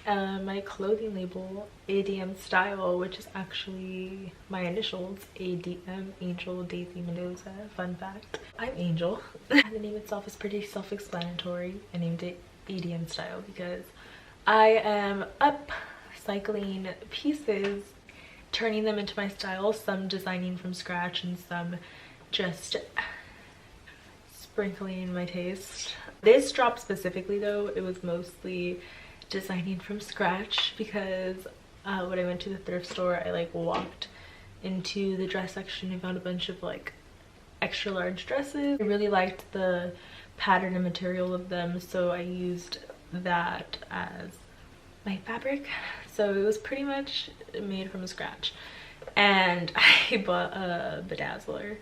my clothing label, a.d.m Style, which is actually my initials, a.d.m, Angel Daisy Mendoza. Fun fact, I'm Angel. The name itself is pretty self-explanatory. I named it a.d.m Style because I am upcycling pieces, turning them into my style, some designing from scratch and some just sprinkling in my taste. This drop specifically though, it was mostly designing from scratch because when I went to the thrift store, I like walked into the dress section and found a bunch of like extra large dresses. I really liked the pattern and material of them, so I used that as my fabric. So it was pretty much made from scratch, and I bought a bedazzler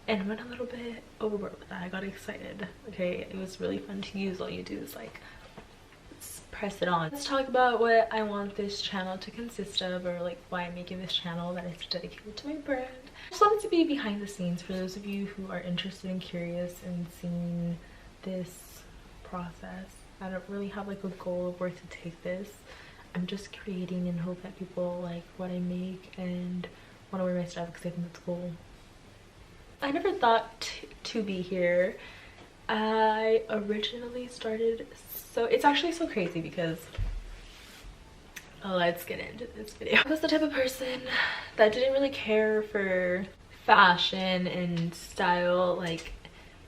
and went a little bit overboard with that. I got excited. Okay, it was really fun to use. All you do is like press it on. Let's talk about what I want this channel to consist of, or like why I'm making this channel that is dedicated to my brand. I just wanted to be behind the scenes for those of you who are interested and curious in seeing this process. I don't really have like a goal of where to take this. I'm just creating in hope that people like what I make and want to wear my stuff because I think it's cool. I never thought to be here. I originally started, so it's actually so crazy because let's get into this video. I was the type of person that didn't really care for fashion and style. Like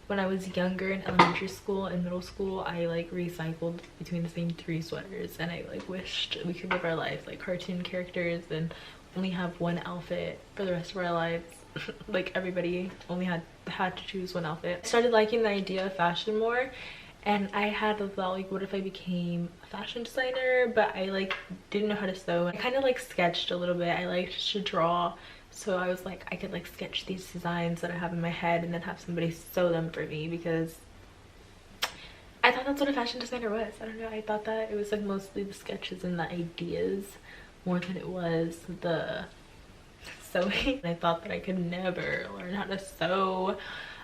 when I was younger in elementary school and middle school, I like recycled between the same 3 sweaters, and I like wished we could live our lives like cartoon characters and only have one outfit for the rest of our lives. Like everybody only had to choose one outfit. I started liking the idea of fashion more, and I had the thought like, what if I became a fashion designer? But I like didn't know how to sew. I kind of like sketched a little bit. I liked to draw, so I was like, I could like sketch these designs that I have in my head and then have somebody sew them for me, because I thought that's what a fashion designer was. I don't know, I thought that it was like mostly the sketches and the ideas more than it was the sewing. I thought that I could never learn how to sew.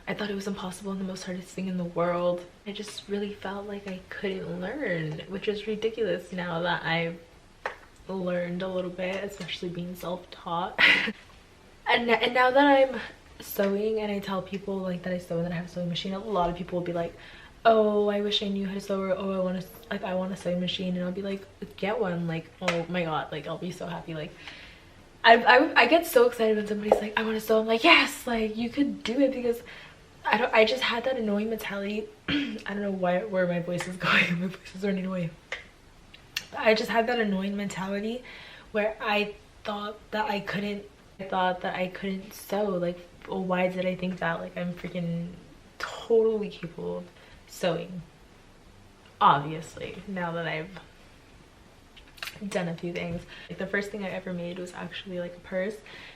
I thought it was impossible and the most hardest thing in the world. I just really felt like I couldn't learn, which is ridiculous now that I've learned a little bit, especially being self-taught. and now that I'm sewing and I tell people like that I sew and that I have a sewing machine, a lot of people will be like, oh, I wish I knew how to sew, or oh, I want a sewing machine. And I'll be like, get one. Like, oh my god, like I'll be so happy. Like I get so excited when somebody's like, I want to sew. I'm like, yes, like you could do it, because I just had that annoying mentality. I don't know where my voice is going. My voice is running away. But I just had that annoying mentality where I thought that I couldn't sew. Like, well, why did I think that? Like, I'm freaking totally capable of sewing, obviously, now that I've done a few things. Like the first thing I ever made was actually like a purse,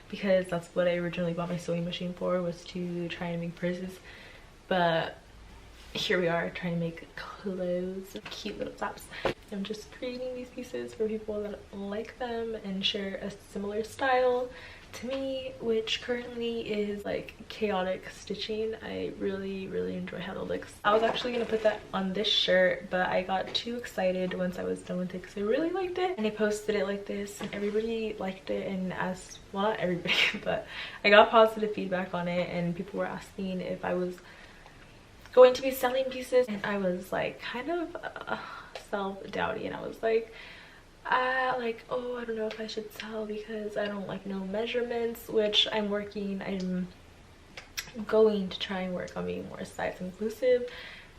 because that's what I originally bought my sewing machine for, was to try and make purses. But here we are trying to make clothes, cute little tops. I'm just creating these pieces for people that like them and share a similar style to me, which currently is like chaotic stitching. I really enjoy how it looks. I was actually gonna put that on this shirt, but I got too excited once I was done with it because I really liked it, and I posted it like this and everybody liked it. And as well, not everybody, but I got positive feedback on it, and people were asking if I was going to be selling pieces, and I was like kind of self-doubting, and I was like, oh, I don't know if I should sell because I don't like know measurements, which I'm going to try and work on being more size inclusive.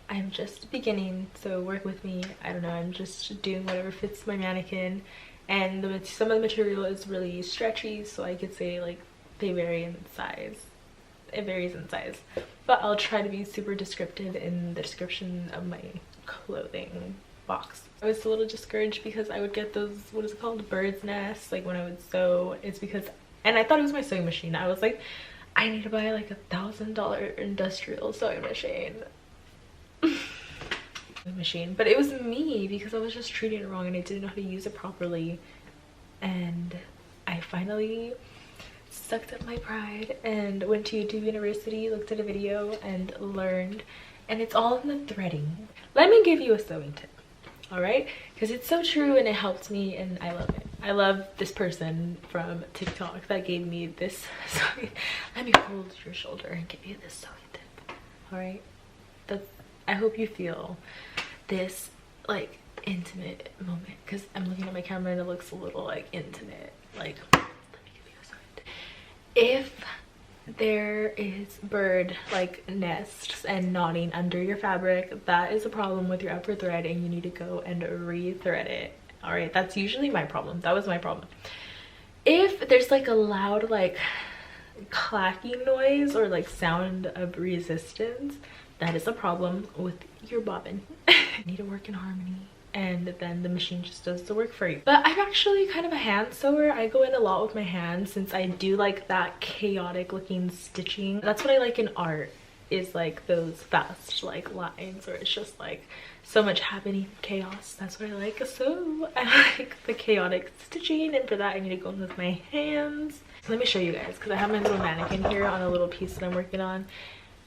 I'm just beginning, so work with me. I don't know, I'm just doing whatever fits my mannequin, and some of the material is really stretchy, so I could say like they vary in size. It varies in size, but I'll try to be super descriptive in the description of my clothing box. I was a little discouraged because I would get those, what is it called, bird's nests, like when I would sew. It's because, and I thought it was my sewing machine. I was like, I need to buy like $1,000 industrial sewing machine. But it was me, because I was just treating it wrong and I didn't know how to use it properly. And I finally sucked up my pride and went to YouTube University, looked at a video and learned, and it's all in the threading. Let me give you a sewing tip. all right, because it's so true and it helped me and I love it. I love this person from TikTok that gave me this sewing. Let me hold your shoulder and give you this sewing tip. All right, I hope you feel this like intimate moment, because I'm looking at my camera and it looks a little like intimate. Like, let me give you a sewing tip. If there is bird like nests and knotting under your fabric, that is a problem with your upper thread and you need to go and re-thread it. All right, that's usually my problem. That was my problem. If there's like a loud like clacking noise or like sound of resistance, that is a problem with your bobbin. You need to work in harmony, and then the machine just does the work for you. But I'm actually kind of a hand sewer. I go in a lot with my hands since I do like that chaotic looking stitching. That's what I like in art, is like those fast like lines where it's just like so much happening, chaos. That's what I like. So I like the chaotic stitching, and for that I need to go in with my hands. Let me show you guys, because I have my little mannequin here on a little piece that I'm working on,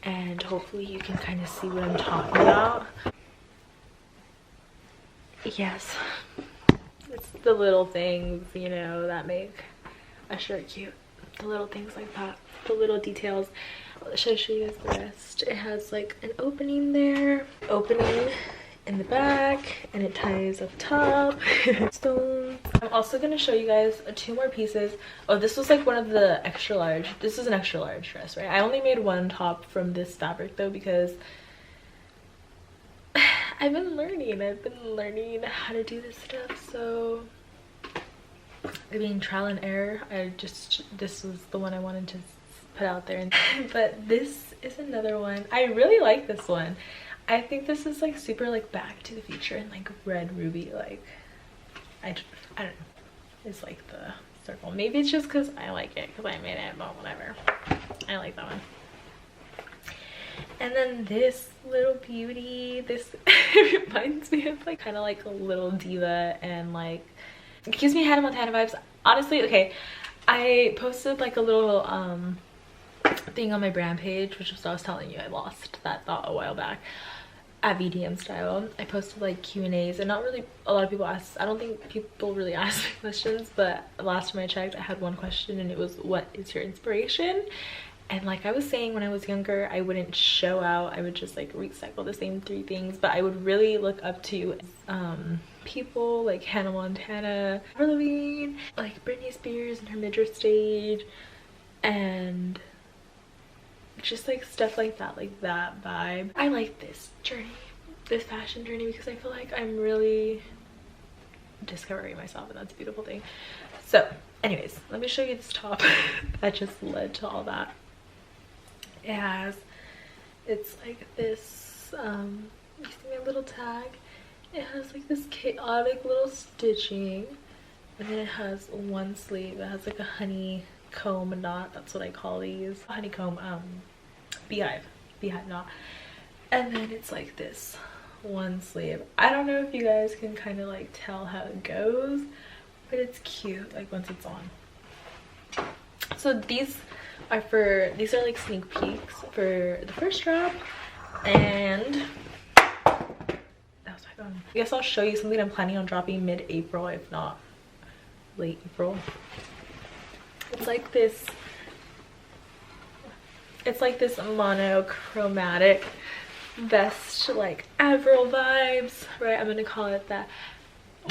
and hopefully you can kind of see what I'm talking about. Yes, it's the little things, you know, that make a shirt cute. The little things like that, the little details. Should I show you guys the rest? It has like an opening there, opening in the back, and it ties up top. Stones. I'm also gonna show you guys 2 more pieces. Oh, this was like one of the extra large. This is an extra large dress, right? I only made 1 top from this fabric though, because I've been learning how to do this stuff. So I mean, trial and error. This was the one I wanted to put out there. But this is another one. I really like this one. I think this is like super like Back to the Future and like red ruby. Like I don't know, it's like the circle. Maybe it's just because I like it, because I made it, but whatever. I like that one. And then this little beauty, this reminds me of like kind of like a little diva, and like it gives me Hannah Montana vibes. Honestly, okay, I posted like a little thing on my brand page, which was what I was telling you, I lost that thought a while back, at a.d.m style. I posted like Q&As, and not really a lot of people asked. I don't think people really ask me questions, but last time I checked I had 1 question, and it was, what is your inspiration? And like I was saying, when I was younger, I wouldn't show out. I would just like recycle the same 3 things, but I would really look up to people like Hannah Montana, Halloween, like Britney Spears in her midriff stage, and just like stuff like that vibe. I like this journey, this fashion journey, because I feel like I'm really discovering myself, and that's a beautiful thing. So anyways, let me show you this top that just led to all that. It's like this, you see my little tag? It has like this chaotic little stitching, and then it has 1 sleeve. It has like a honeycomb knot. That's what I call these. Honeycomb, beehive knot. And then it's like this 1 sleeve. I don't know if you guys can kind of like tell how it goes, but it's cute like once it's on. So these are like sneak peeks for the first drop, and that was my phone. I guess I'll show you something I'm planning on dropping mid-April, if not late April. It's like this monochromatic vest, like Avril vibes, right? I'm gonna call it that,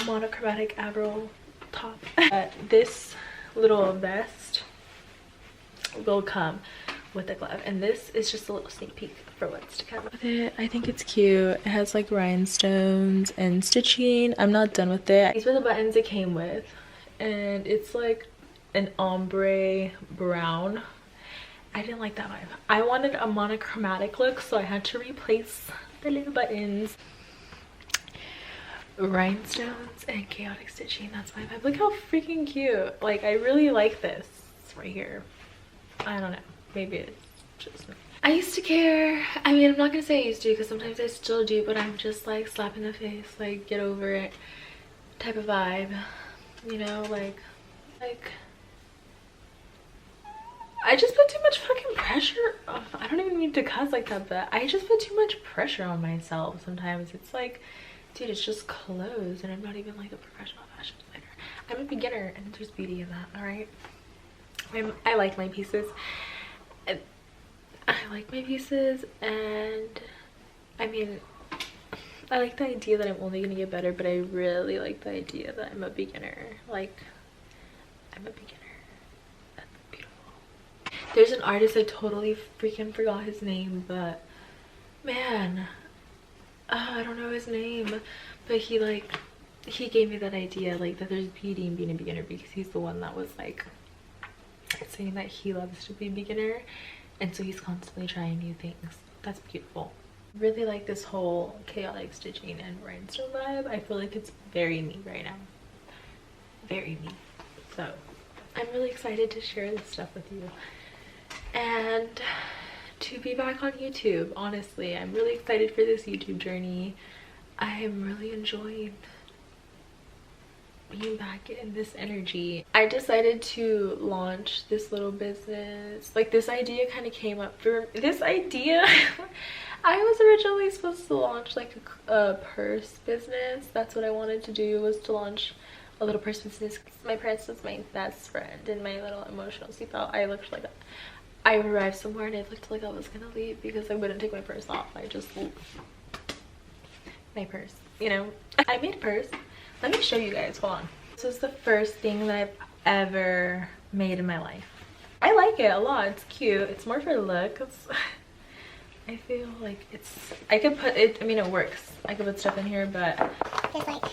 monochromatic Avril top. This little vest will come with a glove, and this is just a little sneak peek for what's to come with it. I think it's cute. It has like rhinestones and stitching. I'm not done with it. These were the buttons it came with, and it's like an ombre brown. I didn't like that vibe. I wanted a monochromatic look, so I had to replace the little buttons. Rhinestones and chaotic stitching, that's my vibe. Look how freaking cute. Like, I really like this right here. I don't know, maybe it's just me. I used to care. I mean, I'm not gonna say I used to, because sometimes I still do, but I'm just like slap in the face, like get over it type of vibe, you know, like I just put too much fucking pressure. I don't even mean to cuss like that, but I just put too much pressure on myself sometimes. It's like Dude, it's just clothes and I'm not even like a professional fashion designer. I'm a beginner and there's beauty in that, alright? I like my pieces. I like my pieces, and I mean, I like the idea that I'm only gonna get better, but I really like the idea that I'm a beginner. Like, I'm a beginner. That's beautiful. There's an artist, I totally freaking forgot his name, but man, I don't know his name, but he gave me that idea, like, that there's beauty in being a beginner, because he's the one that was like saying that he loves to be a beginner, and so he's constantly trying new things. That's beautiful. Really like this whole chaotic stitching and rhinestone vibe. I feel like it's very me right now, very me. So I'm really excited to share this stuff with you and to be back on YouTube. Honestly, I'm really excited for this YouTube journey. I am really enjoying being back in this energy. I decided to launch this little business. Like, this idea kind of came up for this idea. I was originally supposed to launch like a purse business. That's what I wanted to do, was to launch a little purse business. My purse was my best friend and my little emotional seatbelt. I looked like I arrived somewhere and I looked like I was gonna leave because I wouldn't take my purse off. I just my purse, you know. I made a purse. Let me show you guys, hold on. This is the first thing that I've ever made in my life. I like it a lot, it's cute. It's more for looks. I feel like it's, I could put it, I mean it works. I could put stuff in here, but there's like,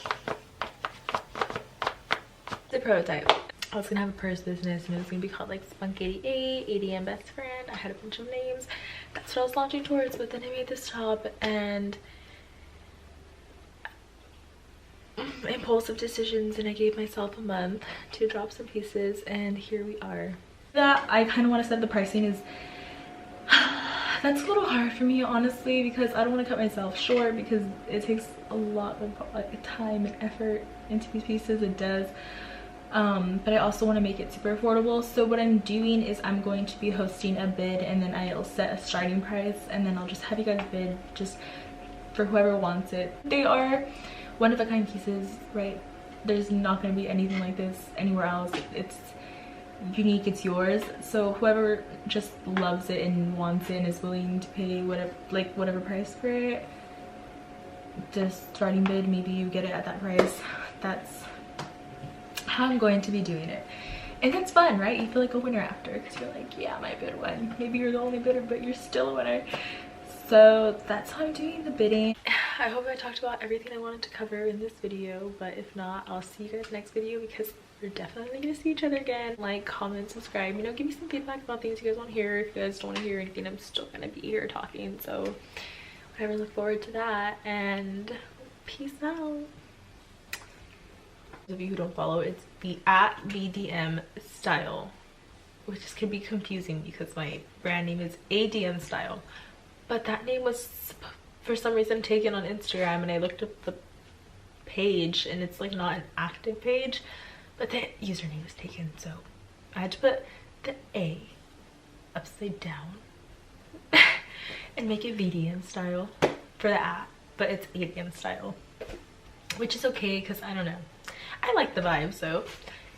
it's a prototype. I was gonna have a purse business and it was gonna be called like Spunk 88, a.d.m best friend. I had a bunch of names. That's what I was launching towards, but then I made this top and impulsive decisions, and I gave myself a month to drop some pieces, and here we are. That I kind of want to set the pricing is that's a little hard for me, honestly, because I don't want to cut myself short, because it takes a lot of like time and effort into these pieces. It does, but I also want to make it super affordable. So what I'm doing is I'm going to be hosting a bid, and then I'll set a starting price, and then I'll just have you guys bid just for whoever wants it. They are one-of-a-kind pieces, right? There's not going to be anything like this anywhere else. It's unique, it's yours. So whoever just loves it and wants it and is willing to pay whatever price for it, just starting bid, maybe you get it at that price. That's how I'm going to be doing it. And it's fun, right? You feel like a winner after, because you're like, yeah, my bid won. Maybe you're the only bidder, but you're still a winner. So that's how I'm doing the bidding. I hope I talked about everything I wanted to cover in this video, but if not, I'll see you guys next video, because we're definitely gonna see each other again. Like, comment, subscribe, you know, give me some feedback about things you guys want to hear. If you guys don't want to hear anything, I'm still gonna be here talking, so whatever, look forward to that, and peace out. Those of you who don't follow, it's the @a.d.m style, which can be confusing because my brand name is a.d.m style. But that name was for some reason taken on Instagram, and I looked up the page and it's like not an active page, but the username was taken, so I had to put the A upside down and make it a.d.m style for the @ but it's a.d.m style, which is okay because I don't know, I like the vibe. So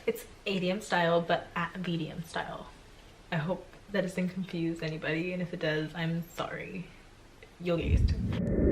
it's a.d.m style but @a.d.m style. I hope that doesn't confuse anybody, and if it does, I'm sorry. You'll get used to it.